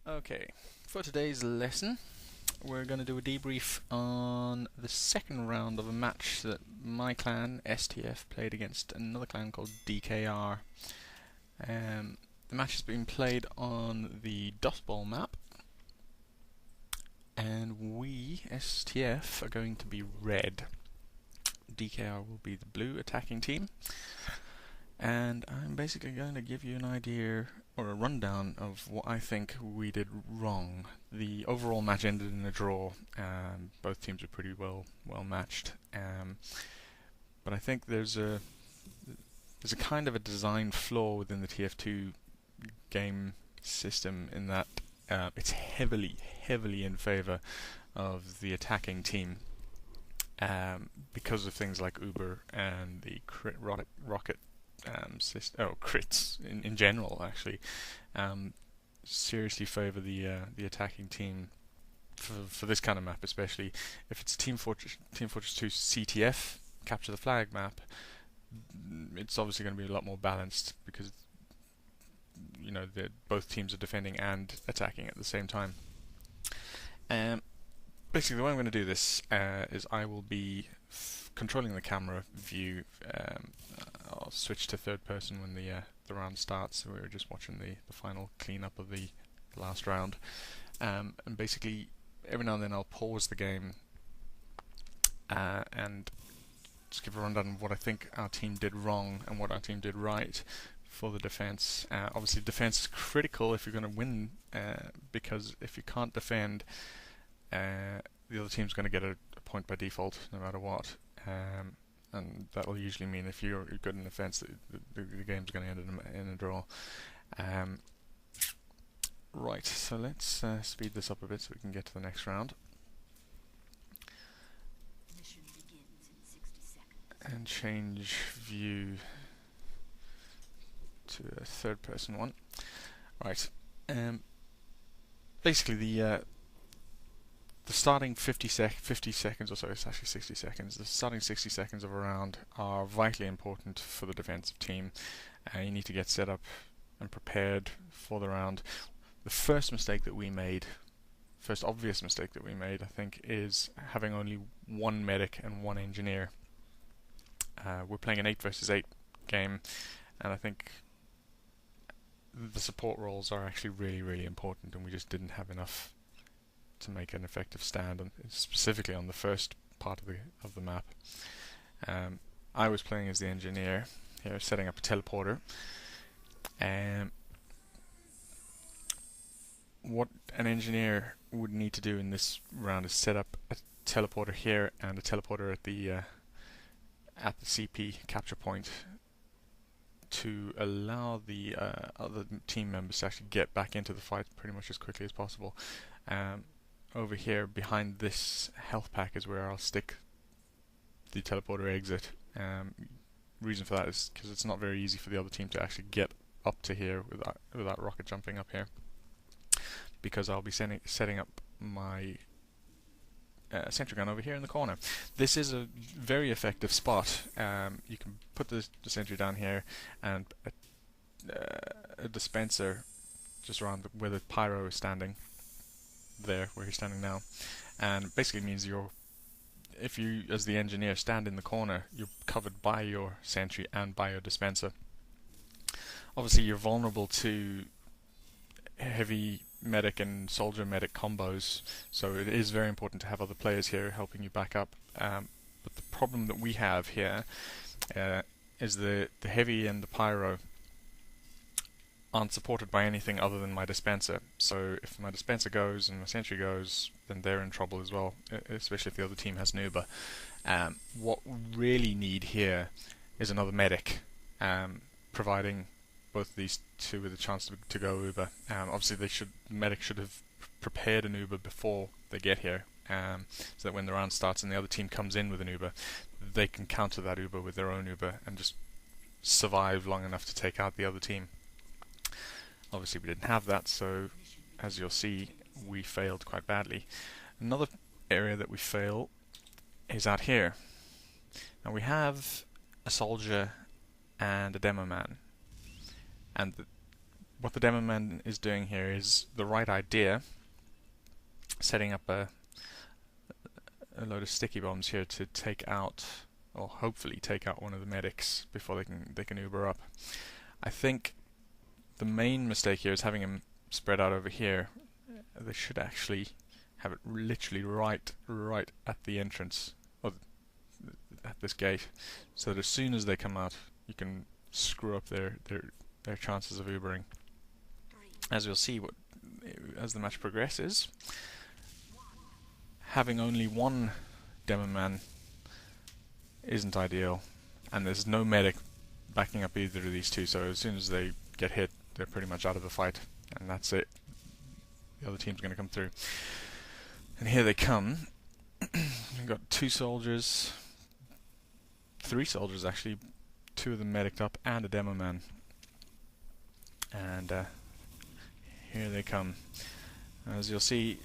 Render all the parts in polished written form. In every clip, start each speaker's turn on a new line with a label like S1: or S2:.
S1: Okay, for today's lesson, we're going to do a debrief on the second round of a match that my clan, STF, played against another clan called DKR. The match has been played on the Dust Bowl map, and we, STF, are going to be red. DKR will be the blue attacking team, and I'm basically going to give you an idea or a rundown of what I think we did wrong. The overall match ended in a draw. Both teams were pretty well matched, but I think there's a kind of a design flaw within the TF2 game system in that it's heavily in favor of the attacking team. Because of things like Uber and the rocket crits in general, actually, seriously favour the attacking team for this kind of map, especially if it's Team Fortress 2 CTF capture the flag map. It's obviously going to be a lot more balanced because both teams are defending and attacking at the same time. Basically, the way I'm going to do this is I will be controlling the camera view. I'll switch to third person when the round starts. So we're just watching the final cleanup of the last round, and basically every now and then I'll pause the game and just give a rundown of what I think our team did wrong and what our team did right for the defense. Obviously, defense is critical if you're going to win, because if you can't defend, the other team's going to get a point by default no matter what, and that will usually mean if you're good in defense, the game's going to end in a draw. Right, so let's speed this up a bit so we can get to the next round. And change view to a third person one. Right. Basically the starting 50 seconds or so, it's actually 60 seconds, the starting 60 seconds of a round are vitally important for the defensive team. You need to get set up and prepared for the round. The first obvious mistake that we made, I think, is having only one medic and one engineer. We're playing an 8 versus 8 game, and I think the support roles are actually really important, and we just didn't have enough to make an effective stand, specifically on the first part of the map. I was playing as the engineer here, setting up a teleporter. What an engineer would need to do in this round is set up a teleporter here and a teleporter at the CP capture point to allow the other team members to actually get back into the fight pretty much as quickly as possible. Over here behind this health pack is where I'll stick the teleporter exit. Reason for that is because it's not very easy for the other team to actually get up to here without rocket jumping up here, because I'll be setting up my sentry gun over here in the corner. This is a very effective spot. You can put the sentry down here and a dispenser just around where the pyro is standing, there where he's standing now, and basically means if you as the engineer stand in the corner, you're covered by your sentry and by your dispenser. Obviously you're vulnerable to heavy medic and soldier medic combos, so it is very important to have other players here helping you back up. But the problem that we have here is the heavy and the pyro aren't supported by anything other than my dispenser. So if my dispenser goes and my sentry goes, then they're in trouble as well, especially if the other team has an Uber. What we really need here is another medic, providing both these two with a chance to go Uber. Obviously the medic should have prepared an Uber before they get here, so that when the round starts and the other team comes in with an Uber, they can counter that Uber with their own Uber and just survive long enough to take out the other team. Obviously we didn't have that, so as you'll see, we failed quite badly. Another area that we fail is out here. Now we have a soldier and a demo man, and what the demo man is doing here is the right idea, setting up a load of sticky bombs here to take out, or hopefully take out, one of the medics before they can Uber up. I think the main mistake here is having him spread out over here. They should actually have it literally right at the entrance, or at this gate, so that as soon as they come out, you can screw up their chances of Ubering. As you'll see, as the match progresses, having only one demo man isn't ideal, and there's no medic backing up either of these two, so as soon as they get hit, they're pretty much out of the fight, and that's it. The other team's going to come through. And here they come. We've got 2 soldiers, 3 soldiers actually, 2 of them medicked up, and a demo man. And here they come. As you'll see,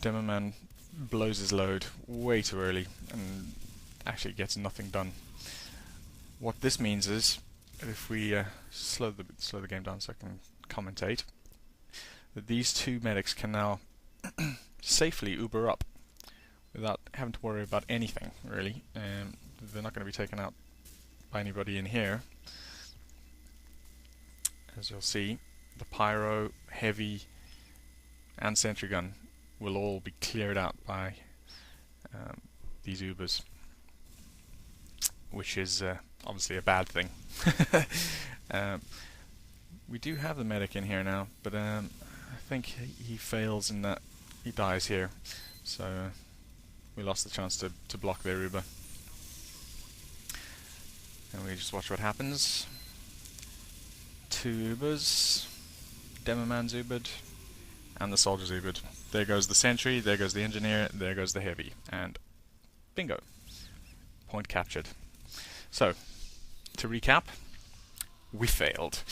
S1: demo man blows his load way too early and actually gets nothing done. What this means is, if we slow the game down so I can commentate, that these 2 medics can now safely Uber up without having to worry about anything, really. They're not going to be taken out by anybody in here. As you'll see, the pyro, heavy, and sentry gun will all be cleared out by these Ubers, which is obviously a bad thing. We do have the medic in here now, but I think he fails in that he dies here, so we lost the chance to block their Uber. And we just watch what happens. 2 Ubers, demo man's Ubered, and the soldier's Ubered. There goes the sentry, there goes the engineer, there goes the heavy, and bingo, point captured. So, to recap, we failed.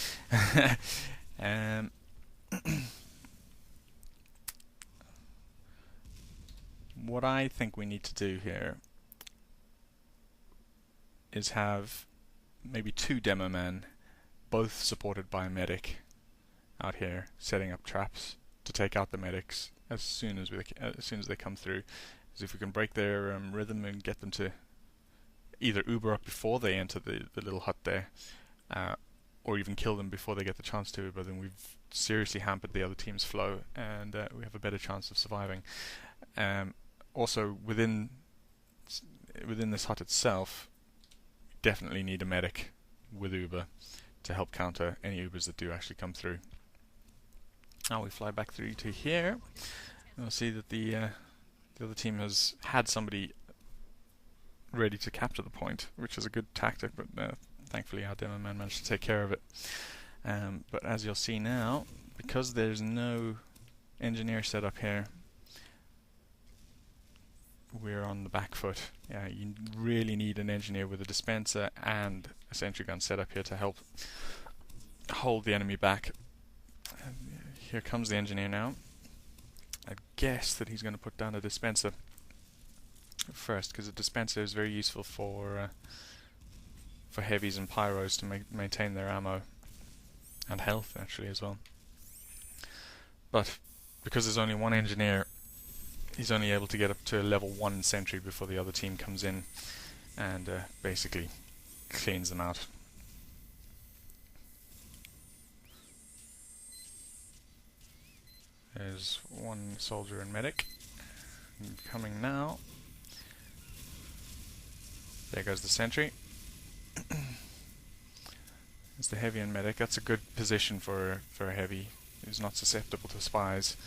S1: What I think we need to do here is have maybe 2 demo men, both supported by a medic, out here setting up traps to take out the medics as soon as they come through. Because if we can break their rhythm and get them to either Uber up before they enter the little hut there, or even kill them before they get the chance to Uber, then we've seriously hampered the other team's flow, and we have a better chance of surviving. Also, within this hut itself, we definitely need a medic with Uber to help counter any Ubers that do actually come through. Now we fly back through to here, and we'll see that the other team has had somebody ready to capture the point, which is a good tactic, but thankfully our demo man managed to take care of it. But as you'll see now, because there's no engineer set up here, we're on the back foot. You really need an engineer with a dispenser and a sentry gun set up here to help hold the enemy back. Here comes the engineer now. I guess that he's going to put down a dispenser first, because a dispenser is very useful for heavies and pyros to maintain their ammo and health actually as well. But because there's only one engineer, he's only able to get up to a level 1 sentry before the other team comes in and basically cleans them out. There's 1 soldier and medic. And coming now. There goes the sentry. There's the heavy and medic. That's a good position for a heavy who's not susceptible to spies.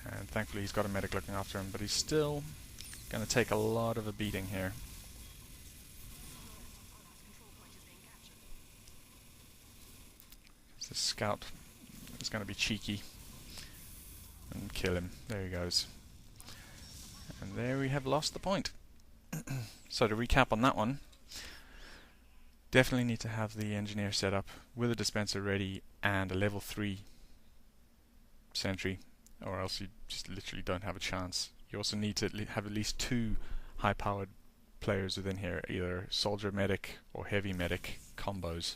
S1: And thankfully he's got a medic looking after him, but he's still going to take a lot of a beating here. The scout is going to be cheeky and kill him. There he goes. And there we have lost the point. So to recap on that one, definitely need to have the engineer set up with a dispenser ready and a level 3 sentry, or else you just literally don't have a chance. You also need to have at least 2 high-powered players within here, either soldier medic or heavy medic combos.